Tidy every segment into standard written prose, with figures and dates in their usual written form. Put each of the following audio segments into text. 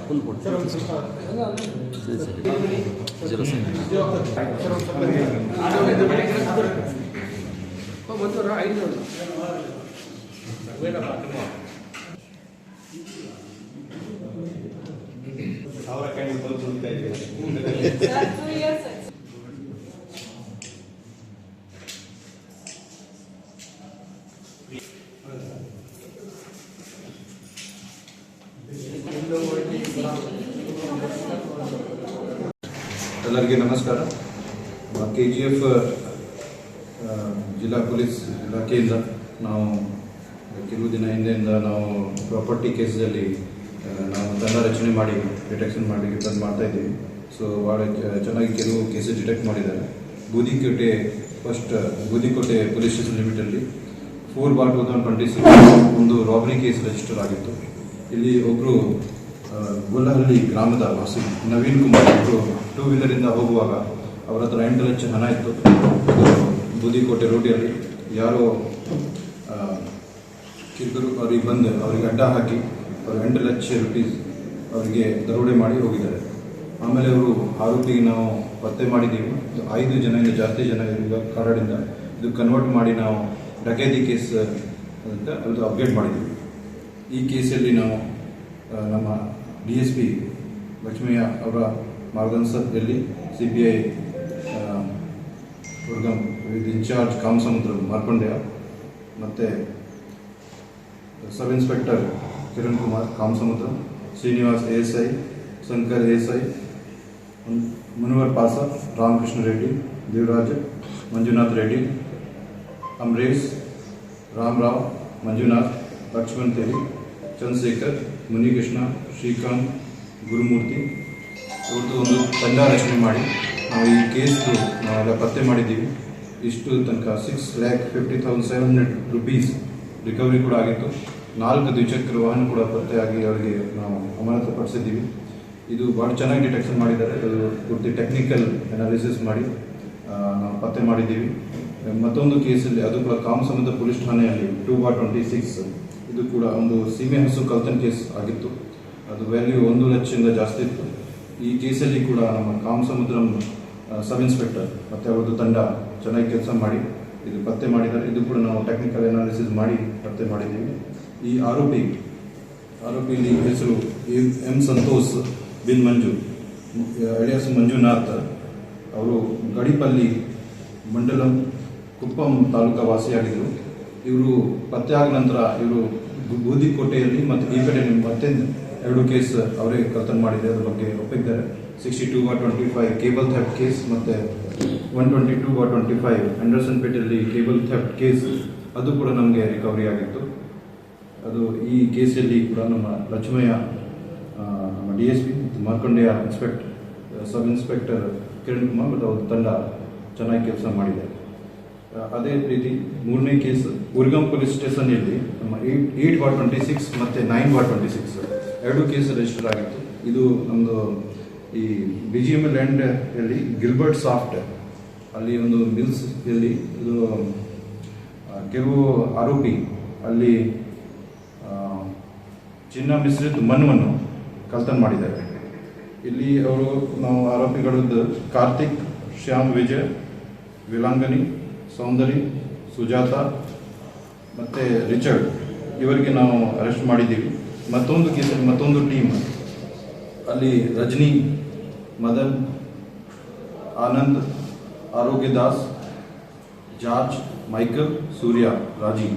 Full ಕೊಟ್ಟು ಸರಿ zero ಅವರ ಕೈ ಬರುತ್ತಾ ಇದೆ. ಎಲ್ಲರಿಗೆ ನಮಸ್ಕಾರ. KGF ಜಿಲ್ಲಾ ಪೊಲೀಸ್ ಇಲಾಖೆಯಿಂದ ನಾವು ಕೆಲವು ದಿನ ಹಿಂದೆಯಿಂದ ನಾವು ಪ್ರಾಪರ್ಟಿ ಕೇಸಲ್ಲಿ ನಾವು ತಂಡ ರಚನೆ ಮಾಡಿ ಡಿಟೆಕ್ಷನ್ ಮಾಡಲಿಕ್ಕೆ ತಂದು ಮಾಡ್ತಾ ಇದ್ದೀವಿ. ಸೊ ಭಾಳ ಚೆನ್ನಾಗಿ ಕೆಲವು ಕೇಸಸ್ ಡಿಟೆಕ್ಟ್ ಮಾಡಿದ್ದಾರೆ. ಬೂದಿಕೋಟೆ ಪೊಲೀಸ್ ಸ್ಟೇಷನ್ ಲಿಮಿಟಲ್ಲಿ 4/2026 ಒಂದು ರಾಬರಿ ಕೇಸ್ ರಿಜಿಸ್ಟರ್ ಆಗಿತ್ತು. ಇಲ್ಲಿ ಒಬ್ಬರು ಗೊಲ್ಲಹಳ್ಳಿ ಗ್ರಾಮದ ವಾಸಿ ನವೀನ್ ಕುಮಾರ್ ಅವರು 2 ವೀಲರಿಂದ ಹೋಗುವಾಗ ಅವರ ಹತ್ರ 8 ಲಕ್ಷ ಹಣ ಇತ್ತು. ಬೂದಿಕೋಟೆ ರೋಡಿಯಲ್ಲಿ ಯಾರೋ ಕಿರುಕರು ಅವರಿಗೆ ಬಂದು ಅವರಿಗೆ ಅಡ್ಡ ಹಾಕಿ ಅವರು 8 ಲಕ್ಷ ರೂಪೀಸ್ ಅವರಿಗೆ ದರೋಡೆ ಮಾಡಿ ಹೋಗಿದ್ದಾರೆ. ಆಮೇಲೆ ಅವರು ಆರೋಪಿಗೆ ನಾವು ಪತ್ತೆ ಮಾಡಿದ್ದೀವಿ. 5 ಜನರಿಂದ ಜಾಸ್ತಿ ಜನ ಇರುವ ಕಾರಣದಿಂದ ಇದು ಕನ್ವರ್ಟ್ ಮಾಡಿ ನಾವು ಡಕೈತಿ ಕೇಸ್ ಅಂತ ಅದು ಅಪ್ಡೇಟ್ ಮಾಡಿದ್ದೀವಿ. ಈ ಕೇಸಲ್ಲಿ ನಾವು ನಮ್ಮ DSP ಲಕ್ಷ್ಮಯ್ಯ ಅವರ ಮಾರ್ಗದರ್ಶನದಲ್ಲಿ CBI with incharge Kamasamudra Markondya ಮತ್ತು sub inspector Kiran Kumar Kamasamudra, Srinivas ASI, Shankar ASI, Munivar Pasa, Ramakrishna Reddy, Devaraj, Manjunath Reddy, Amaresh, Ramarao, Manjunath, Lakshman Teli, Chandrashekar, Munikrishna, Srikanth, Gurumurthy ಇವ್ರದ್ದು ಒಂದು ತಂಡ ರಚನೆ ಮಾಡಿ ನಾವು ಈ ಕೇಸ್ದು ನಾವೆಲ್ಲ ಪತ್ತೆ ಮಾಡಿದ್ದೀವಿ. ಇಷ್ಟು ತನಕ 6,50,700 ರೂಪೀಸ್ ರಿಕವರಿ ಕೂಡ ಆಗಿತ್ತು. 4 ದ್ವಿಚಕ್ರ ವಾಹನ ಕೂಡ ಪತ್ತೆಯಾಗಿ ಅವರಿಗೆ ನಾವು ಅಮಾನತುಪಡಿಸಿದ್ದೀವಿ. ಇದು ಭಾಳ ಚೆನ್ನಾಗಿ ಡಿಟೆಕ್ಷನ್ ಮಾಡಿದ್ದಾರೆ. ಅದು ಪೂರ್ತಿ ಟೆಕ್ನಿಕಲ್ ಅನಾಲಿಸಿಸ್ ಮಾಡಿ ನಾವು ಪತ್ತೆ ಮಾಡಿದ್ದೀವಿ. ಮತ್ತೊಂದು ಕೇಸಲ್ಲಿ ಅದು ಕೂಡ ಕಾಮಸಮುದ್ರ ಪೊಲೀಸ್ ಠಾಣೆಯಲ್ಲಿ 2/26 ಇದು ಕೂಡ ಒಂದು ಸೀಮೆ ಹಸು ಕಳ್ತನ ಕೇಸ್ ಆಗಿತ್ತು. ಅದು ವ್ಯಾಲ್ಯೂ 1 ಲಕ್ಷದಿಂದ ಜಾಸ್ತಿ ಇತ್ತು. ಈ ಕೇಸಲ್ಲಿ ಕೂಡ ನಮ್ಮ ಕಾಮಸಮುದ್ರಂ ಸಬ್ ಇನ್ಸ್ಪೆಕ್ಟರ್ ಮತ್ತು ಅವ್ರದ್ದು ತಂಡ ಚೆನ್ನಾಗಿ ಕೆಲಸ ಮಾಡಿ ಇದು ಪತ್ತೆ ಮಾಡಿದ್ದಾರೆ. ಇದು ಕೂಡ ನಾವು ಟೆಕ್ನಿಕಲ್ ಅನಾಲಿಸಿಸ್ ಮಾಡಿ ಪತ್ತೆ ಮಾಡಿದ್ದೀವಿ. ಈ ಆರೋಪಿಯಲ್ಲಿ ಹೆಸರು M ಸಂತೋಷ್ ಬಿನ್ ಮಂಜು ಎಳಿಯಾಸ್ ಮಂಜುನಾಥ್. ಅವರು ಗಡಿಪಲ್ಲಿ ಮಂಡಲಂ ಕುಪ್ಪಂ ತಾಲೂಕಾ ವಾಸಿಯಾಗಿದ್ದರು. ಇವರು ಪತ್ತೆಯಾದ ನಂತರ ಇವರು ಬೂದಿಕೋಟೆಯಲ್ಲಿ ಮತ್ತು ಈ ಕಡೆ ಮತ್ತೆ 2 ಕೇಸ್ ಅವರೇ ಕಳ್ತನ ಮಾಡಿದ್ದಾರೆ. ಅದರ ಬಗ್ಗೆ ಒಪ್ಪಿದ್ದಾರೆ. 62/25 ಕೇಬಲ್ ಥೆಫ್ಟ್ ಕೇಸ್ ಮತ್ತು 122/25 ಅಂಡರ್ಸನ್ ಪೇಟೆಯಲ್ಲಿ ಕೇಬಲ್ ಥೆಫ್ಟ್ ಕೇಸ್ ಅದು ಕೂಡ ನಮಗೆ ರಿಕವರಿ ಆಗಿತ್ತು. ಅದು ಈ ಕೇಸಲ್ಲಿ ಕೂಡ ನಮ್ಮ ಲಕ್ಷ್ಮಯ್ಯ, ನಮ್ಮ DSP ಮತ್ತು ಮಾರ್ಕೊಂಡೆಯ ಸಬ್ ಇನ್ಸ್ಪೆಕ್ಟರ್ ಕಿರಣ್ ಕುಮಾರ್ ಮತ್ತು ಅವ್ರ ತಂಡ ಚೆನ್ನಾಗಿ ಕೆಲಸ ಮಾಡಿದ್ದಾರೆ. ಅದೇ ರೀತಿ 3ನೇ ಕೇಸ್ ಉರ್ಗಂ ಪೊಲೀಸ್ ಸ್ಟೇಷನ್ನಲ್ಲಿ ನಮ್ಮ 8/26 ಮತ್ತು 9/26 2 ಕೇಸ್ ರಿಜಿಸ್ಟರ್ ಆಗಿತ್ತು. ಇದು ನಮ್ಮದು ಈ BGML ಲ್ಯಾಂಡಲ್ಲಿ ಗಿಲ್ಬರ್ಟ್ ಸಾಫ್ಟ್ ಅಲ್ಲಿ ಒಂದು ಮಿಲ್ಸ್ ಇಲ್ಲಿ ಇದು ಕೆಲವು ಆರೋಪಿ ಅಲ್ಲಿ ಚಿನ್ನ ಮಿಶ್ರಿತ ಮಣ್ಣನ್ನು ಕಳ್ತನ ಮಾಡಿದ್ದಾರೆ. ಇಲ್ಲಿ ಅವರು ನಾವು ಆರೋಪಿಗಳದ್ದು ಕಾರ್ತಿಕ್, ಶ್ಯಾಮ್, ವಿಜಯ್, ವಿಲಾಂಗನಿ, ಸೌಂದರಿ, ಸುಜಾತ ಮತ್ತು ರಿಚರ್ಡ್ ಇವರಿಗೆ ನಾವು ಅರೆಸ್ಟ್ ಮಾಡಿದ್ದೀವಿ. ಮತ್ತೊಂದು ಕೇಸಲ್ಲಿ ಮತ್ತೊಂದು ಟೀಮ್ ಅಲ್ಲಿ ರಜನಿ, ಮದನ್, ಆನಂದ್, ಆರೋಗ್ಯದಾಸ್, ಜಾರ್ಜ್, ಮೈಕಲ್, ಸೂರ್ಯ, ರಾಜೀವ್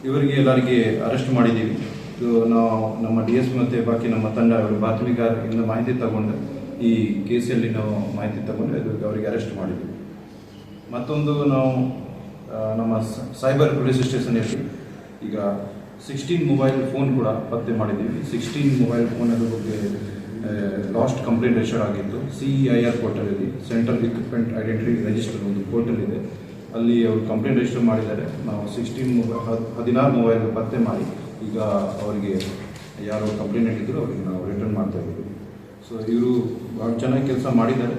ಇವರಿಗೆ ಎಲ್ಲರಿಗೆ ಅರೆಸ್ಟ್ ಮಾಡಿದ್ದೀವಿ. ಇದು ನಾವು ನಮ್ಮ DSP ಮತ್ತು ಬಾಕಿ ನಮ್ಮ ತಂಡ ಬಾತ್ಮೀಗಾರರಿಂದ ಮಾಹಿತಿ ತಗೊಂಡು ಈ ಕೇಸಲ್ಲಿ ನಾವು ಮಾಹಿತಿ ತಗೊಂಡು ಅವರಿಗೆ ಅರೆಸ್ಟ್ ಮಾಡಿದ್ದೀವಿ. ಮತ್ತೊಂದು ನಾವು ನಮ್ಮ ಸೈಬರ್ ಪೊಲೀಸ್ ಸ್ಟೇಷನಲ್ಲಿ ಈಗ 16 ಮೊಬೈಲ್ ಫೋನ್ ಕೂಡ ಪತ್ತೆ ಮಾಡಿದ್ದೀವಿ. 16 ಮೊಬೈಲ್ ಫೋನ್ ಅದ್ರ ಬಗ್ಗೆ ಲಾಸ್ಟ್ ಕಂಪ್ಲೇಂಟ್ ರಿಜಿಸ್ಟರ್ ಆಗಿತ್ತು. CEIR ಪೋರ್ಟಲಲ್ಲಿ ಸೆಂಟ್ರಲ್ ಇಕ್ವಿಪ್ಮೆಂಟ್ ಐಡೆಂಟಿಟಿ ರಿಜಿಸ್ಟರ್ ಒಂದು ಪೋರ್ಟಲ್ ಇದೆ, ಅಲ್ಲಿ ಅವರು ಕಂಪ್ಲೇಂಟ್ ರಿಜಿಸ್ಟರ್ ಮಾಡಿದ್ದಾರೆ. ನಾವು 16 ಮೊಬೈಲ್ ಪತ್ತೆ ಮಾಡಿ ಈಗ ಅವರಿಗೆ ಯಾರು ಕಂಪ್ಲೇಂಟ್ ಇಟ್ಟಿದ್ರು ಅವರಿಗೆ ನಾವು ರಿಟರ್ನ್ ಮಾಡ್ತಾ ಇದ್ದೀವಿ. ಸೊ ಇವರು ಭಾಳ ಚೆನ್ನಾಗಿ ಕೆಲಸ ಮಾಡಿದ್ದಾರೆ.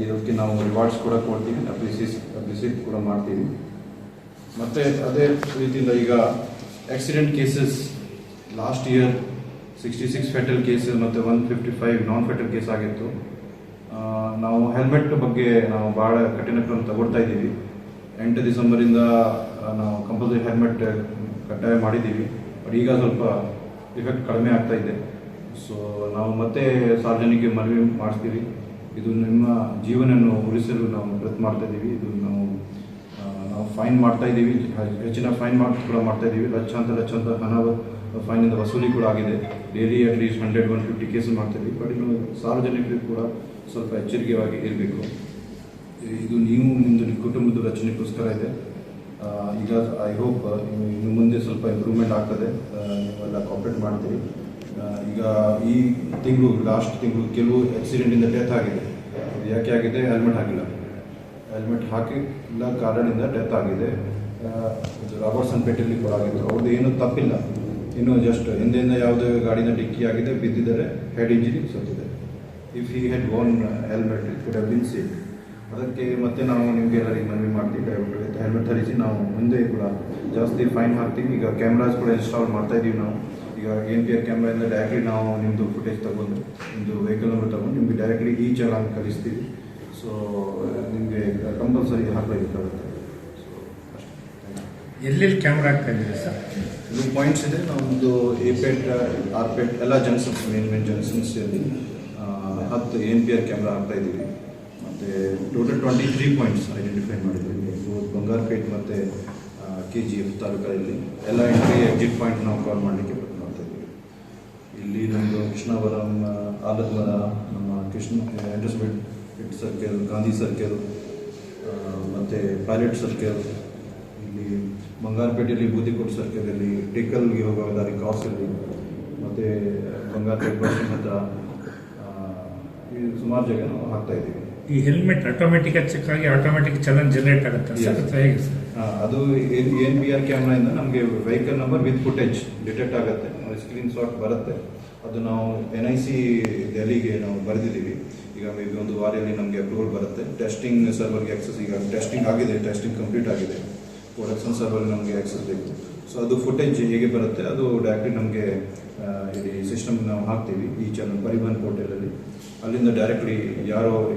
ಇದಕ್ಕೆ ನಾವು ರಿವಾರ್ಡ್ಸ್ ಕೂಡ ಕೊಡ್ತೀವಿ, ಅಪ್ರಿಸಿಯೇಟ್ ಕೂಡ ಮಾಡ್ತೀವಿ. ಮತ್ತು ಅದೇ ರೀತಿಯಿಂದ ಈಗ accident cases last year 66 foetal case ಮತ್ತು 155 ನಾನ್ ಫೆಟಲ್ ಕೇಸ್ ಆಗಿತ್ತು. ನಾವು ಹೆಲ್ಮೆಟ್ ಬಗ್ಗೆ ನಾವು ಭಾಳ ಕಠಿಣ ಕ್ರಮ ತಗೊಳ್ತಾ ಇದ್ದೀವಿ. 8 ಡಿಸೆಂಬರಿಂದ ನಾವು ಕಂಪಲ್ಸರಿ ಹೆಲ್ಮೆಟ್ ಕಡ್ಡಾಯ ಮಾಡಿದ್ದೀವಿ. ಬಟ್ ಈಗ ಸ್ವಲ್ಪ ಇಫೆಕ್ಟ್ ಕಡಿಮೆ ಆಗ್ತಾ ಇದೆ. ಸೊ ನಾವು ಮತ್ತೆ ಸಾರ್ವಜನಿಕ ಮನವಿ ಮಾಡಿಸ್ತೀವಿ. ಇದು ನಿಮ್ಮ ಜೀವನವನ್ನು ಉಳಿಸಲು ನಾವು ಪ್ರಯತ್ನ ಮಾಡ್ತಾ ಇದ್ದೀವಿ. ಇದು ನಾವು ಫೈನ್ ಮಾಡ್ತಾ ಇದ್ದೀವಿ, ಹೆಚ್ಚಿನ ಫೈನ್ ಕೂಡ ಮಾಡ್ತಾ ಇದ್ದೀವಿ. ಲಕ್ಷಾಂತರ ಹಣ ಫೈನಿಂದ ವಸೂಲಿ ಕೂಡ ಆಗಿದೆ. ಡೈಲಿ ಅಟ್ಲೀಸ್ಟ್ 100-150 ಕೇಸ್ ಮಾಡ್ತಾ ಇದ್ದೀವಿ. ಬಟ್ ಇನ್ನು ಸಾರ್ವಜನಿಕರು ಕೂಡ ಸ್ವಲ್ಪ ಎಚ್ಚರಿಕೆಯಾಗಿ ಇರಬೇಕು. ಇದು ನೀವು ನಿಮ್ಮದು ಕುಟುಂಬದ ರಚನೆಗೋಸ್ಕರ ಇದೆ. ಈಗ ಐ ಹೋಪ್ ಇನ್ನು ಮುಂದೆ ಸ್ವಲ್ಪ ಇಂಪ್ರೂವ್ಮೆಂಟ್ ಆಗ್ತದೆ. ನೀವೆಲ್ಲ ಕಾಪರೇಟ್ ಮಾಡ್ತೀವಿ. ಈಗ ಈ ತಿಂಗಳು ಲಾಸ್ಟ್ ತಿಂಗಳು ಕೆಲವು ಆಕ್ಸಿಡೆಂಟಿಂದ ಡೆತ್ ಆಗಿದೆ. ಯಾಕೆ ಆಗಿದೆ? ಹೆಲ್ಮೆಟ್ ಹಾಕಿಲ್ಲ. ಹೆಲ್ಮೆಟ್ ಹಾಕಿಲ್ಲ ಕಾರಣದಿಂದ ಡೆತ್ ಆಗಿದೆ. ಇದು ರಾಬರ್ಟ್ಸನ್ ಪೇಟೆಯಲ್ಲಿ ಕೂಡ ಆಗಿತ್ತು. ಅವ್ರದ್ದು ಏನೂ ತಪ್ಪಿಲ್ಲ. ಇನ್ನು ಜಸ್ಟ್ ಹಿಂದೆಯಿಂದ ಯಾವುದೇ ಗಾಡಿನ ಡಿಕ್ಕಿ ಆಗಿದೆ, ಬಿದ್ದಿದ್ದಾರೆ, ಹೆಡ್ ಇಂಜರಿ ಸತ್ತಿದೆ. If he had gone helmet it could have been safe. ಅದಕ್ಕೆ ಮತ್ತೆ ನಾವು ನಿಮಗೆಲ್ಲರಿಗೆ ಮನವಿ ಮಾಡ್ತೀವಿ, ದಯವಿಟ್ಟು ಹೆಲ್ಮೆಟ್ ಧರಿಸಿ. ನಾವು ಮುಂದೆ ಕೂಡ ಜಾಸ್ತಿ ಫೈನ್ ಹಾಕ್ತೀವಿ. ಈಗ ಕ್ಯಾಮ್ರಾಸ್ ಕೂಡ ಇನ್ಸ್ಟಾಲ್ ಮಾಡ್ತಾ ಇದ್ದೀವಿ ನಾವು. ಈಗ ANPR ಕ್ಯಾಮ್ರಾಯಿಂದ ಡೈರೆಕ್ಟ್ಲಿ ನಾವು ನಿಮ್ಮದು ಫುಟೇಜ್ ತಗೊಂಡು, ನಿಮ್ಮದು ವೆಹಿಕಲ್ ನಂಬರ್ ತಗೊಂಡು ನಿಮಗೆ ಡೈರೆಕ್ಟ್ಲಿ ಈ ಚಲಾನ್ ಕಳಿಸ್ತೀವಿ. ಸೊ ನಿಮಗೆ ಕಂಪಲ್ಸರಿ ಹಾಕಬೇಕಾಗುತ್ತೆ. ಸೊ ಅಷ್ಟೇ. ಎಲ್ಲೆಲ್ಲಿ ಕ್ಯಾಮ್ರಾ ಆಗ್ತಾ ಇದೆ ಸರ್? ಇದು ಪಾಯಿಂಟ್ಸ್ ಇದೆ. ನಮ್ಮದು A-ಪೇಟ್, R-ಪೇಟ್ ಎಲ್ಲ ಜಂಕ್ಷನ್ಸ್, ಮೇನ್ ಜಂಕ್ಷನ್ಸಲ್ಲಿ 10 ANPR ಕ್ಯಾಮ್ರಾ ಹಾಕ್ತಾ ಇದ್ದೀವಿ. ಮತ್ತು ಟೋಟಲ್ 23 ಪಾಯಿಂಟ್ಸ್ ಐಡೆಂಟಿಫೈ ಮಾಡಿದ್ದೀವಿ. ಬಂಗಾರಪೇಟ್ ಮತ್ತು KGF ತಾಲೂಕಲ್ಲಿ ಎಲ್ಲ ಎಂಟ್ರಿ ಎಕ್ಸಿಟ್ ಪಾಯಿಂಟ್ ನಾವು ಕಾಲ್ ಮಾಡಲಿಕ್ಕೆ ಪ್ರಯತ್ನ ಮಾಡ್ತಾ ಇದ್ದೀವಿ. ಇಲ್ಲಿ ನಮ್ಮದು ಕೃಷ್ಣಾವರಂ, ಆಲದಮರ, ನಮ್ಮ ಎಂಟರ್ಸ್ಮೆಂಟ್ ಸರ್ಕಲ್, ಗಾಂಧಿ ಸರ್ಕಲ್ ಮತ್ತು ಪೈಲಟ್ ಸರ್ಕಲ್, ಇಲ್ಲಿ ಬಂಗಾರಪೇಟೆಯಲ್ಲಿ ಬೂದಿಕೋಟ್ ಸರ್ಕಲಲ್ಲಿ, ಟೇಕಲ್ಗೆ ಹೋಗೋ ದಾರಿ ಕ್ರಾಸಲ್ಲಿ, ಮತ್ತು ಬಂಗಾರಪೇಟೆ ಬಸ್ ಸ್ಟ್ಯಾಂಡ್ ಹತ್ರ ಈ ಸುಮಾರು ಜಾಗ ನಾವು ಹಾಕ್ತಾ ಇದ್ದೀವಿ. ಈ ಹೆಲ್ಮೆಟ್ ಆಟೋಮೆಟಿಕ್ ಚೆಕ್ ಆಗಿ ಆಟೋಮೆಟಿಕ್ ಚಲನ್ ಜನರೇಟ್ ಆಗುತ್ತೆ ಸರ್, ಹೇಗೆ ಸರ್? ಅದು ANPR ಕ್ಯಾಮ್ರಾಯಿಂದ ನಮಗೆ vehicle number with footage detect ಆಗುತ್ತೆ, ಸ್ಕ್ರೀನ್ ಶಾಟ್ ಬರುತ್ತೆ. ಅದು ನಾವು NIC ದೆಹಲಿಗೆ ನಾವು ಬರೆದಿದ್ದೀವಿ. ಈಗ ಮೇ ಬಿ ಒಂದು ವಾರದಲ್ಲಿ ನಮಗೆ ಅಪ್ರೂವಲ್ ಬರುತ್ತೆ. ಟೆಸ್ಟಿಂಗ್ ಸರ್ವರ್ಗೆ ಆಕ್ಸೆಸ್, ಈಗ ಟೆಸ್ಟಿಂಗ್ ಆಗಿದೆ, ಟೆಸ್ಟಿಂಗ್ ಕಂಪ್ಲೀಟ್ ಆಗಿದೆ. ಪ್ರೊಡಕ್ಷನ್ ಸರ್ವರ್ಗೆ ನಮಗೆ ಆಕ್ಸೆಸ್ ಬೇಕು. ಸೊ ಅದು ಫುಟೇಜ್ ಹೇಗೆ ಬರುತ್ತೆ ಅದು ಡೈರೆಕ್ಟ್ಲಿ ನಮಗೆ ಇಲ್ಲಿ ಸಿಸ್ಟಮ್ ನಾವು ಹಾಕ್ತೀವಿ. ಈ ಚಾನಲ್ ಪರಿವಹನ್ ಪೋರ್ಟಲಲ್ಲಿ ಅಲ್ಲಿಂದ ಡೈರೆಕ್ಟ್ಲಿ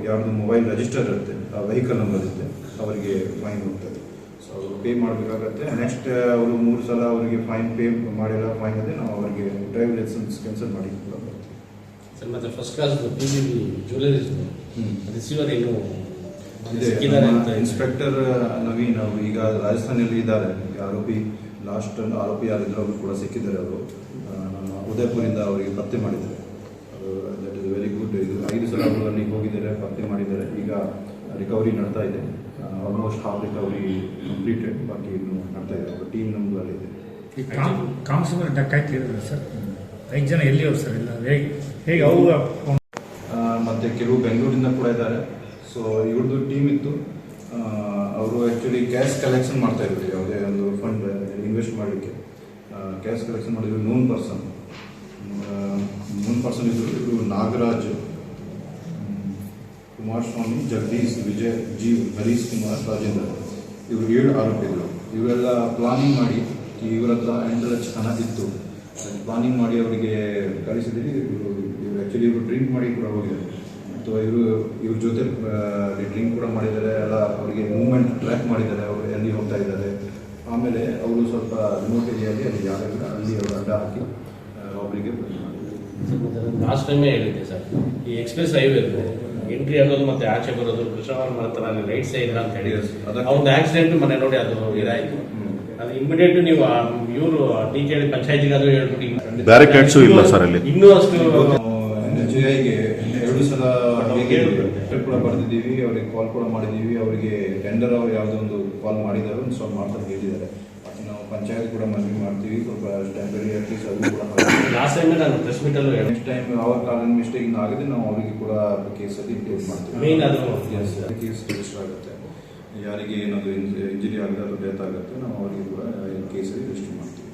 ಯಾರ್ದು ಮೊಬೈಲ್ ರಿಜಿಸ್ಟರ್ ಇರುತ್ತೆ, ಆ ವೆಹಿಕಲ್ ನಂಬರ್ ಇರುತ್ತೆ, ಅವರಿಗೆ ಫೈನ್ ಹೋಗ್ತದೆ. ಸೊ ಅವರು ಪೇ ಮಾಡಬೇಕಾಗತ್ತೆ. ನೆಕ್ಸ್ಟ್ ಅವರು 3 ಸಲ ಅವರಿಗೆ ಫೈನ್ ಪೇ ಮಾಡಿಲ್ಲ, ಫೈನ್ ಇದೆ, ನಾವು ಅವರಿಗೆ ಡ್ರೈವ್ ಲೈಸೆನ್ಸ್ ಕ್ಯಾನ್ಸಲ್ ಮಾಡಿ ಕೂಡ ಬರ್ತೀವಿ ಸರ್. ಮತ್ತು first class PGB jewelleries receiver ಏನು ಇನ್ಸ್ಪೆಕ್ಟರ್ ನವೀನ್ ಅವರು ಈಗ ರಾಜಸ್ಥಾನಲ್ಲಿ ಇದ್ದಾರೆ. ಲಾಸ್ಟ್ ಆರೋಪಿ ಯಾರಿದ್ರು ಅವರು ಕೂಡ ಸಿಕ್ಕಿದ್ದಾರೆ. ಅವರು ಉದಯಪುರಿಂದ ಅವರಿಗೆ ಪತ್ತೆ ಮಾಡಿದ್ದಾರೆ. That is very good. ಇದು 5 ಸಲ ಅವರು ಅಲ್ಲಿ ಹೋಗಿದ್ದಾರೆ, ಪತ್ತೆ ಮಾಡಿದ್ದಾರೆ. ಈಗ ರಿಕವರಿ ನಡ್ತಾ ಇದೆ. ಆಲ್ಮೋಸ್ಟ್ ಹಾಫ್ ರಿಕವರಿ ಕಂಪ್ಲೀಟೆಡ್, ಬಾಕಿ ಇನ್ನು ನಡ್ತಾ ಇದೆ. ಅವರ ಟೀಮ್ ನಮ್ಮದು ಅಲ್ಲಿದೆ. ಈ ಕಾಮಸಮರ ಡಕಾಯ್ತಿ ಇರೋದು ಸರ್, 5 ಜನ ಎಲ್ಲಿಯವರು ಸರ್? ಇಲ್ಲ ಹೇಗೆ ಅವರು ಮತ್ತು ಕೆಲವು ಬೆಂಗಳೂರಿಂದ ಕೂಡ ಇದ್ದಾರೆ. ಸೊ ಇವ್ರದ್ದು ಟೀಮ್ ಇತ್ತು. ಅವರು ಆ್ಯಕ್ಚುಲಿ ಕ್ಯಾಶ್ ಕಲೆಕ್ಷನ್ ಮಾಡ್ತಾ ಇದ್ರು. ಯಾವುದೇ ಒಂದು ಫಂಡ್ ಇನ್ವೆಸ್ಟ್ ಮಾಡಲಿಕ್ಕೆ ಕ್ಯಾಶ್ ಕಲೆಕ್ಷನ್ ಮಾಡಿದ್ರು. ನೋನ್ ಪರ್ಸನ್ ಇದ್ದರು. ಇವರು ನಾಗರಾಜ್, ಕುಮಾರಸ್ವಾಮಿ, ಜಗದೀಶ್, ವಿಜಯ್, ಜೀವ್, ಹರೀಶ್ ಕುಮಾರ್, ರಾಜೇಂದ್ರ, ಇವರು 7 ಆರೋಪಿಗಳು. ಇವರೆಲ್ಲ ಪ್ಲಾನಿಂಗ್ ಮಾಡಿ, ಇವರ ಹತ್ರ 8 ಲಕ್ಷ ಹಣ ಇತ್ತು. ಪ್ಲಾನಿಂಗ್ ಮಾಡಿ ಅವರಿಗೆ ಕಳಿಸಿದ್ರಿ. ಇವರು ಆ್ಯಕ್ಚುಲಿ ಇವರು ಡ್ರಿಂಕ್ ಮಾಡಿ ಕೂಡ ಹೋಗಿದ್ದಾರೆ. ಅಥವಾ ಇವ್ರ ಜೊತೆ ಡ್ರಿಂಕ್ ಕೂಡ ಮಾಡಿದ್ದಾರೆ. ಎಲ್ಲ ಅವರಿಗೆ ಮೂವ್ಮೆಂಟ್ ಟ್ರ್ಯಾಕ್ ಮಾಡಿದ್ದಾರೆ, ಅವರು ಎಲ್ಲಿ ಹೋಗ್ತಾ ಇದ್ದಾರೆ. ಆಮೇಲೆ ಅವರು ಸ್ವಲ್ಪ ರಿಮೋಟ್ ಏರಿಯಲ್ಲಿ ಅಲ್ಲಿ ಯಾರೆಲ್ಲ ಅಲ್ಲಿ ಅವರು ಅಡ್ಡ ಹಾಕಿ ಅವರಿಗೆ ಲಾಸ್ಟ್ ಟೈಮೇ ಹೇಳಿದ್ದೆ ಸರ್, ಈ ಎಕ್ಸ್ಪ್ರೆಸ್ ಹೈವೇ ಎಂಟ್ರಿ ಆಗೋದು ಮತ್ತೆ ಆಚೆ ಬರೋದು ಕೃಷ್ಣವರ್ಮ ಹತ್ರ ಅಲ್ಲಿ ರೈಟ್ ಸೈಡ್ ಅಂತ ಹೇಳಿದ್ರು. ಒಂದು ಆಕ್ಸಿಡೆಂಟ್ ಮನೆ ನೋಡಿ ಅದು ಇದಾಯಿತು. ಅದು ಇಮಿಡಿಯೇಟ್ ನೀವು ಇವರು DKD ಪಂಚಾಯತಿಗೆ ಅದು ಹೇಳ್ಬಿಟ್ಟು ಬ್ಯಾರಿಕೇಡ್ಸು ಇಲ್ಲ ಸರ್ ಅಲ್ಲಿ. ಇನ್ನೂ ಅಷ್ಟು GIಗೆ 2 ಸಲ ಕೂಡ ಬರೆದಿದ್ದೀವಿ. ಅವರಿಗೆ ಕಾಲ್ ಕೂಡ ಮಾಡಿದ್ದೀವಿ. ಅವರಿಗೆ ಟೆಂಡರ್ ಅವ್ರು ಯಾವುದೋ ಒಂದು ಕಾಲ್ ಮಾಡಿದ್ದಾರೆ, ಒಂದು ಸ್ವಲ್ಪ ಮಾಡ್ತಾರೆ ಹೇಳಿದ್ದಾರೆ. ಮತ್ತು ನಾವು ಪಂಚಾಯತ್ ಕೂಡ ಮನವಿ ಮಾಡ್ತೀವಿ, ಸ್ವಲ್ಪ ಟೆಂಪರರಿ ಅಟ್ಲೀಸ್ಟ್ ಅದು ಕೂಡ. ಲಾಸ್ಟ್ ಟೈಮ್ ನಾನು ಪ್ರೆಸ್ ಮೀಟಲ್ಲೂ ನೆಕ್ಸ್ಟ್ ಟೈಮ್ ಅವ್ರ ಕಾರಣ ಮಿಸ್ಟೇಕ್ ಆಗಿದೆ, ನಾವು ಅವರಿಗೆ ಕೂಡ ಕೇಸಲ್ಲಿ ಇಂಕ್ಲೂಡ್ ಮಾಡ್ತೀವಿ. ಮೇನ್ ಅದು ಕೇಸ್ ರಿಜಿಸ್ಟರ್ ಆಗುತ್ತೆ. ಯಾರಿಗೆ ಏನಾದರೂ ಇಂಜರಿ ಆಗಿದೆ ಅಥವಾ ಡೆತ್ ಆಗುತ್ತೆ, ನಾವು ಅವರಿಗೆ ಕೂಡ ಕೇಸಲ್ಲಿ ರಿಜಿಸ್ಟರ್ ಮಾಡ್ತೀವಿ.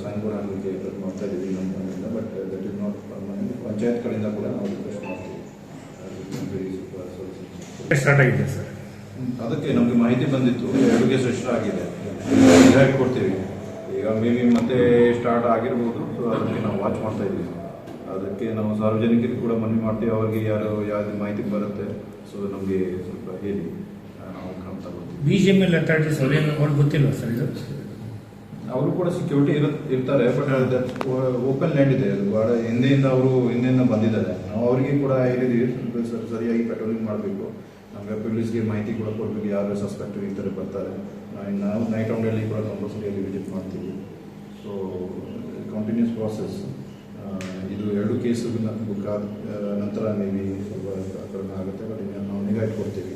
ಸೈನ್ ಕೂಡ ಆಗಲಿಕ್ಕೆ ಪ್ರಯತ್ನ ಮಾಡ್ತಾ ಇದ್ದೀವಿ ನಮ್ಮ ಕಡೆಯಿಂದ. But that is not permanent. Panchayat ಕಡೆಯಿಂದ ಕೂಡ ನಾವು ರಿಕ್ವೆಸ್ಟ್ ಮಾಡ್ತೀವಿ. ಸ್ಟಾರ್ಟ್ ಆಗಿದೆ ಸರ್. ಅದಕ್ಕೆ ನಮಗೆ ಮಾಹಿತಿ ಬಂದಿತ್ತು, 2 ಕೇಸ್ ರಿಜಿಸ್ಟರ್ ಆಗಿದೆ, ಕೊಡ್ತೀವಿ. ಈಗ ಮೇ ಬಿ ಮತ್ತೆ ಸ್ಟಾರ್ಟ್ ಆಗಿರ್ಬೋದು. ಸೊ ಅದಕ್ಕೆ ನಾವು ವಾಚ್ ಮಾಡ್ತಾ ಇದ್ದೀವಿ. ಅದಕ್ಕೆ ನಾವು ಸಾರ್ವಜನಿಕರಿಗೆ ಕೂಡ ಮನವಿ ಮಾಡ್ತೀವಿ, ಅವ್ರಿಗೆ ಯಾವ್ದು ಮಾಹಿತಿ ಬರುತ್ತೆ ಸೊ ನಮಗೆ ಸ್ವಲ್ಪ ಹೇಳಿ ನಾವು ಕ್ರಮ ತಗೊಳ್ತೀವಿ. BGML ಅಥಾರಿಟೀಸ್ ಅವ್ರಿಗೆ ಗೊತ್ತಿಲ್ಲ ಸರ್ ಇದು? ಅವರು ಕೂಡ ಸೆಕ್ಯೂರಿಟಿ ಇರ್ತಾರೆ, ಬಟ್ ಓಪನ್ ಲ್ಯಾಂಡ್ ಇದೆ, ಅದು ಭಾಳ ಹಿಂದೆಯಿಂದ ಬಂದಿದ್ದಾರೆ. ನಾವು ಅವರಿಗೆ ಕೂಡ ಹೇಳಿದ್ದೀವಿ ಸರಿಯಾಗಿ ಪೆಟ್ರೋಲಿಂಗ್ ಮಾಡಬೇಕು, ನಮಗೆ ಪೊಲೀಸ್ಗೆ ಮಾಹಿತಿ ಕೂಡ ಕೊಡಬೇಕು, ಯಾರು ಸಸ್ಪೆಕ್ಟ್ ಈ ಥರ ಬರ್ತಾರೆ. ನಾವು ನೈಟ್ ರೌಂಡಲ್ಲಿ ಕೂಡ ಕಂಪಲ್ಸರಿಯಾಗಿ ವಿಸಿಟ್ ಮಾಡ್ತೀವಿ. So continuous process. ಇದು 2 ಕೇಸು ನಂತರ ಮೇ ಬಿ ಸ್ವಲ್ಪ ಕಡಿಮೆ ಆಗುತ್ತೆ, ಬಟ್ ನಾವು ನಿಗಾ ಇಟ್ಕೊಡ್ತೀವಿ.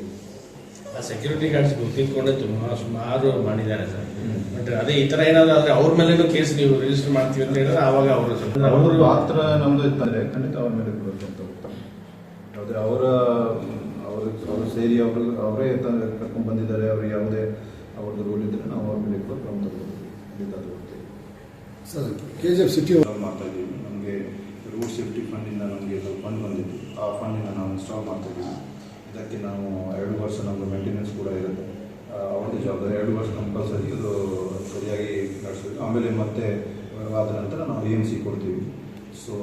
ಸೆಕ್ಯೂರಿಟಿ ಗಾರ್ಡ್ಸ್ ತಿಳ್ಕೊಂಡೆ ಸುಮಾರು ಮಾಡಿದ್ದಾರೆ ಸರ್. ಬಟ್ ಅದೇ ಈ ತರ ಏನಾದ್ರು ಆದ್ರೆ ಅವ್ರ ಮೇಲೇನು ಕೇಸ್ ನೀವು ರಿಜಿಸ್ಟರ್ ಮಾಡ್ತೀವಿ ಅಂತ ಹೇಳಿದ್ರೆ ಆವಾಗ ಅವರು ಪಾತ್ರ ನಮ್ದು ಇತ್ತಂದ್ರೆ ಖಂಡಿತ ಅವ್ರ ಮೇಲೆ ಕೊಡಬೇಕು ಅಂತ ಹೋಗ್ತಾರೆ. ಅದೇ ಅವರು ಸೇರಿ ಅವರೇ ಕರ್ಕೊಂಡು ಬಂದಿದ್ದಾರೆ, ಅವ್ರಿಗೆ ಯಾವುದೇ ಅವ್ರದ್ದು ರೂಲ್ ಇದ್ರೆ ನಾವು ಅವ್ರ ಮೇಲೆ ಕೂಡ ಕ್ರಮ ತಗೊಳ್ತೀವಿ. ಸರ್ KGF ಸಿಟಿ ಮಾಡ್ತಾ ಇದ್ದೀವಿ. ನಮಗೆ ರೋಡ್ ಸೇಫ್ಟಿ ಫಂಡಿಂದ ನಮಗೆ ಫಂಡ್ ಬಂದಿತ್ತು, ಆ ಫಂಡಿಂದ ನಾವು ಇನ್ಸ್ಟಾಲ್ ಮಾಡ್ತಾ ಇದ್ದೀವಿ. ಇದಕ್ಕೆ ನಾವು 2 ವರ್ಷ ನಮ್ಮದು ಮೇಂಟೆನೆನ್ಸ್ ಕೂಡ ಇರುತ್ತೆ, ಅವ್ರದ್ದು ಜವಾಬ್ದಾರಿ. 2 ವರ್ಷ ಕಂಪಲ್ಸರಿ ಇದು ಸರಿಯಾಗಿ ನಡೆಸಬೇಕು. ಆಮೇಲೆ ಮತ್ತೆ ಆದ ನಂತರ ನಾವು AMC ಕೊಡ್ತೀವಿ. ಸೊ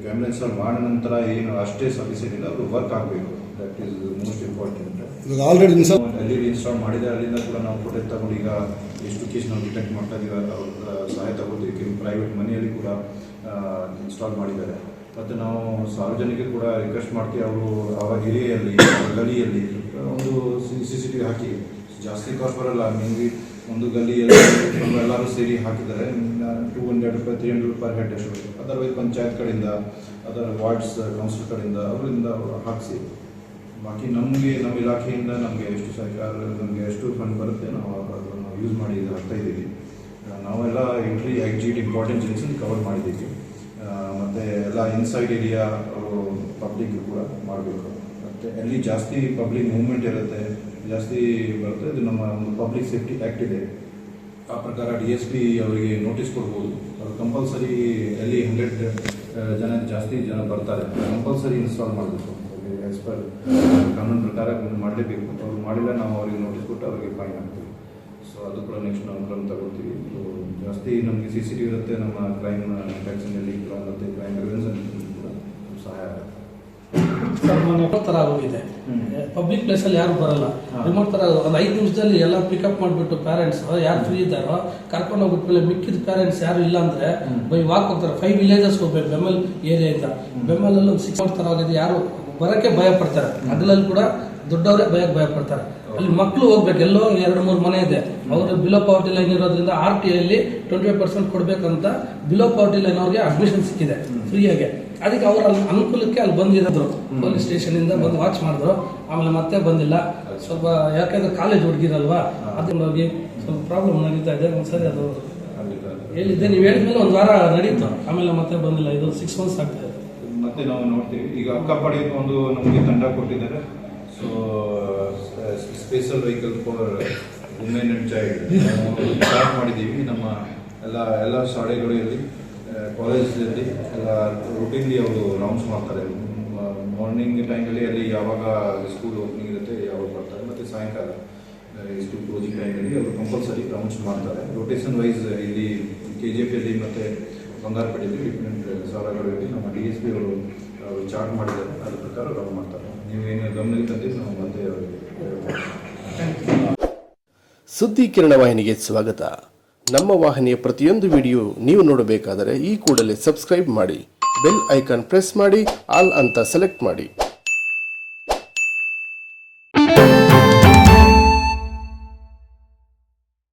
ಕ್ಯಾಮ್ರಾ ಇನ್ಸ್ಟಾಲ್ ಮಾಡಿದ ನಂತರ ಏನು ಅಷ್ಟೇ ಸಫಿಷಿಯೆಂಟ್ ಇಲ್ಲ, ಅವರು ವರ್ಕ್ ಆಗಬೇಕು. That is most important. Already ಅಲ್ಲಿ ಇನ್ಸ್ಟಾಲ್ ಮಾಡಿದರೆ ಅಲ್ಲಿಂದ ಕೂಡ ನಾವು ಫುಟೇಜ್ ತಗೊಂಡು ಈಗ ಎಷ್ಟು ಕೇಸ್ ನಾವು ಡಿಟೆಕ್ಟ್ ಮಾಡ್ತಾ ಇದ್ದೀವಿ, ಅವ್ರ ಸಹಾಯ ತಗೊಳ್ತೀವಿ. ಕೆಲವು ಪ್ರೈವೇಟ್ ಮನೆಯಲ್ಲಿ ಕೂಡ ಇನ್ಸ್ಟಾಲ್ ಮಾಡಿದ್ದಾರೆ. ಮತ್ತು ನಾವು ಸಾರ್ವಜನಿಕರು ಕೂಡ ರಿಕ್ವೆಸ್ಟ್ ಮಾಡ್ತೀವಿ, ಅವರು ಅವರ ಏರಿಯಲ್ಲಿ ಗಲಿಯಲ್ಲಿ ಒಂದು CCTV ಹಾಕಿ. ಜಾಸ್ತಿ ಕಾಸ್ಟ್ ಬರಲ್ಲ, ಮೀನ್ವಿ ಒಂದು ಗಲಿಯಲ್ಲಿ ಎಲ್ಲರೂ ಸೇರಿ ಹಾಕಿದ್ದಾರೆ. 200 ರೂಪಾಯಿ 300 ರೂಪಾಯಿ ಹೆಡ್ ಎಷ್ಟು ಬೇಕು. ಅದರ್ವೈಸ್ ಪಂಚಾಯತ್ ಕಡೆಯಿಂದ, ಅದರ ವಾರ್ಡ್ಸ್ ಕೌನ್ಸಿಲ್ ಕಡೆಯಿಂದ ಅವರಿಂದ ಹಾಕಿಸಿ. ಬಾಕಿ ನಮ್ಮ ಇಲಾಖೆಯಿಂದ ನಮಗೆ ಎಷ್ಟು ಸರ್ಕಾರ ನಮಗೆ ಎಷ್ಟು ಫಂಡ್ ಬರುತ್ತೆ ನಾವು ಅದನ್ನು ಯೂಸ್ ಮಾಡಿ ಇದು ಹಾಕ್ತಾ ಇದ್ದೀವಿ. ನಾವೆಲ್ಲ entry exit important junction cover ಮಾಡಿದ್ದೀವಿ. ಮತ್ತು ಎಲ್ಲ ಇನ್ಸೈಡ್ ಏರಿಯಾ ಪಬ್ಲಿಕ್ ಕೂಡ ಮಾಡಬೇಕು. ಮತ್ತು ಎಲ್ಲಿ ಜಾಸ್ತಿ ಪಬ್ಲಿಕ್ ಮೂವ್ಮೆಂಟ್ ಇರುತ್ತೆ, ಜಾಸ್ತಿ ಬರುತ್ತೆ, ಇದು ನಮ್ಮ ಒಂದು ಪಬ್ಲಿಕ್ ಸೇಫ್ಟಿ ಆ್ಯಕ್ಟ್ ಇದೆ. ಆ ಪ್ರಕಾರ DSP ಅವರಿಗೆ ನೋಟಿಸ್ ಕೊಡ್ಬೋದು. ಅದು ಕಂಪಲ್ಸರಿ ಎಲ್ಲಿ 100 ಜನ ಜಾಸ್ತಿ ಜನ ಬರ್ತಾರೆ ಕಂಪಲ್ಸರಿ ಇನ್ಸ್ಟಾಲ್ ಮಾಡಬೇಕು. ಆ್ಯಸ್ ಪರ್ ಕಾನೂನು ಪ್ರಕಾರ ಮಾಡಲೇಬೇಕು. ಅವ್ರು ಮಾಡಿಲ್ಲ ನಾವು ಅವರಿಗೆ ನೋಟಿಸ್ ಕೊಟ್ಟು ಅವರಿಗೆ ಫೈನ್ ಹಾಕ್ತೀವಿ. ಸೊ ಅದು ಕೂಡ ನೆಕ್ಸ್ಟ್ ನಾವು ಕ್ರಮ ತಗೊಳ್ತೀವಿ. ಜಾಸ್ತಿ ನಮಗೆ CCTV ಇರುತ್ತೆ, ನಮ್ಮ ಕ್ರೈಮ್ ಟ್ಯಾಕ್ಸಿನಲ್ಲಿ ಕೂಡ ಮತ್ತು ಕ್ರೈಮ್ ಪ್ರಿವೆನ್ಷನ್ ಕೂಡ ಸಹಾಯ ಆಗುತ್ತೆ. ರಿಮೋಟ್ ತರ ಆಗೋಗಿದೆ. ಪಬ್ಲಿಕ್ ಪ್ಲೇಸ್ ಅಲ್ಲಿ ಯಾರು ಬರಲ್ಲ, ರಿಮೋಟ್ ತರ ಒಂದು 5 ನಿಮಿಷದಲ್ಲಿ ಎಲ್ಲ ಪಿಕಪ್ ಮಾಡಿಬಿಟ್ಟು ಪೇರೆಂಟ್ಸ್ ಯಾರು ಫ್ರೀ ಇದ್ದಾರೋ ಕರ್ಕೊಂಡು ಹೋಗ್ಬಿಟ್ಮೇಲೆ ಮಿಕ್ಕಿದ ಪೇರೆಂಟ್ಸ್ ಯಾರು ಇಲ್ಲ ಅಂದ್ರೆ ಬೈ ವಾಕ್ ಹೋಗ್ತಾರೆ. 5 ವಿಲೇಜಸ್ ಹೋಗ್ಬೇಕು ಬೆಮ್ಮಲ್ ಏರಿಯಾಯಿಂದ. ಬೆಮ್ಮಲಲ್ಲಿ ಒಂದು 6 ತರ ಆಗಿದೆ, ಯಾರು ಬರಕ್ಕೆ ಭಯ ಪಡ್ತಾರೆ. ಹಗಲಲ್ಲಿ ಕೂಡ ದೊಡ್ಡವರೇ ಭಯ ಪಡ್ತಾರೆ. ಅಲ್ಲಿ ಮಕ್ಕಳು ಹೋಗ್ಬೇಕು, ಎಲ್ಲೋ 2-3 ಮನೆ ಇದೆ, ಅವರು ಬಿಲೋ ಪಾವರ್ಟಿ ಲೈನ್ ಇರೋದ್ರಿಂದ RTIಯಲ್ಲಿ 25% ಕೊಡ್ಬೇಕಂತ ಬಿಲೋ ಪಾವರ್ಟಿ ಲೈನ್ ಅವ್ರಿಗೆ ಅಡ್ಮಿಷನ್ ಸಿಕ್ಕಿದೆ ಫ್ರೀಯಾಗೆ. ಅದಕ್ಕೆ ಅವರ ಅನುಕೂಲಕ್ಕೆ ಅಲ್ಲಿ ಬಂದಿರೋದ್ರು, ಪೊಲೀಸ್ ಸ್ಟೇಷನ್ ಇಂದ ಬಂದು ವಾಚ್ ಮಾಡಿದ್ರು. ಆಮೇಲೆ ಮತ್ತೆ ಬಂದಿಲ್ಲ. ಸ್ವಲ್ಪ ಯಾಕಂದ್ರೆ ಕಾಲೇಜ್ ಹುಡುಗಿರಲ್ವಾ, ಅದನ್ನ ಹೋಗಿ ಸ್ವಲ್ಪ ಪ್ರಾಬ್ಲಮ್ ನಡೀತಾ ಇದೆ. ಒಂದ್ಸರಿ ಅದು ಹೇಳಿದ್ದೆ, ನೀವು ಹೇಳಿದ್ಮೇಲೆ 1 ವಾರ ನಡೀತು, ಆಮೇಲೆ ಮತ್ತೆ ಬಂದಿಲ್ಲ. ಇದು 6 months ಆಗ್ತದೆ. ಮತ್ತೆ ನಾವು ನೋಡ್ತೀವಿ. ಈಗ ಅಕ್ಕಪಡೆಗೆ ಒಂದು ನಮಗೆ ತಂಡ ಕೊಟ್ಟಿದ್ದಾರೆ. So special vehicle for women and child start ಮಾಡಿದ್ದೀವಿ. ನಮ್ಮ ಎಲ್ಲ ಶಾಲೆಗಳಲ್ಲಿ, ಕಾಲೇಜಲ್ಲಿ ಎಲ್ಲ ರೂಟೀನ್ಲಿ ಅವರು ರೌಂಡ್ಸ್ ಮಾಡ್ತಾರೆ. ಮಾರ್ನಿಂಗ್ ಟೈಮಲ್ಲಿ ಅಲ್ಲಿ ಯಾವಾಗ ಸ್ಕೂಲ್ ಓಪನಿಂಗ್ ಇರುತ್ತೆ ಯಾವಾಗ ಬರ್ತಾರೆ, ಮತ್ತು ಸಾಯಂಕಾಲ ಇಷ್ಟು ಕ್ಲೋಸಿಂಗ್ ಟೈಮಲ್ಲಿ ಅವರು ಕಂಪಲ್ಸರಿ ರೌಂಡ್ಸ್ ಮಾಡ್ತಾರೆ. ರೊಟೇಷನ್ ವೈಸ್ ಇಲ್ಲಿ KGFಯಲ್ಲಿ ಮತ್ತು ಬಂಗಾರಪೇಟೆಯಲ್ಲಿ ಡಿಫ್ರೆಂಟ್ ಶಾಲೆಗಳಲ್ಲಿ ನಮ್ಮ DSP ಅವರು ಚಾರ್ಟ್ ಮಾಡಿದ್ದಾರೆ. ಅದ್ರ ಪ್ರಕಾರ ರೌಂಡ್ ಮಾಡ್ತಾರೆ. ನೀವೇನು ಗಮನಕ್ಕೆ ತಂದಿದ್ದು ನಾವು ಮತ್ತೆ ಅವರಿಗೆ ಸುದ್ದಿ ಕಿರಣ ವಾಹಿನಿಗೆ ಸ್ವಾಗತ. ನಮ್ಮ ವಾಹಿನಿಯ ಪ್ರತಿಯೊಂದು ವಿಡಿಯೋ ನೀವು ನೋಡಬೇಕಾದರೆ ಈ ಕೂಡಲೇ ಸಬ್ಸ್ಕ್ರೈಬ್ ಮಾಡಿ, ಬೆಲ್ ಐಕಾನ್ ಪ್ರೆಸ್ ಮಾಡಿ, ಆಲ್ ಅಂತ ಸೆಲೆಕ್ಟ್ ಮಾಡಿ.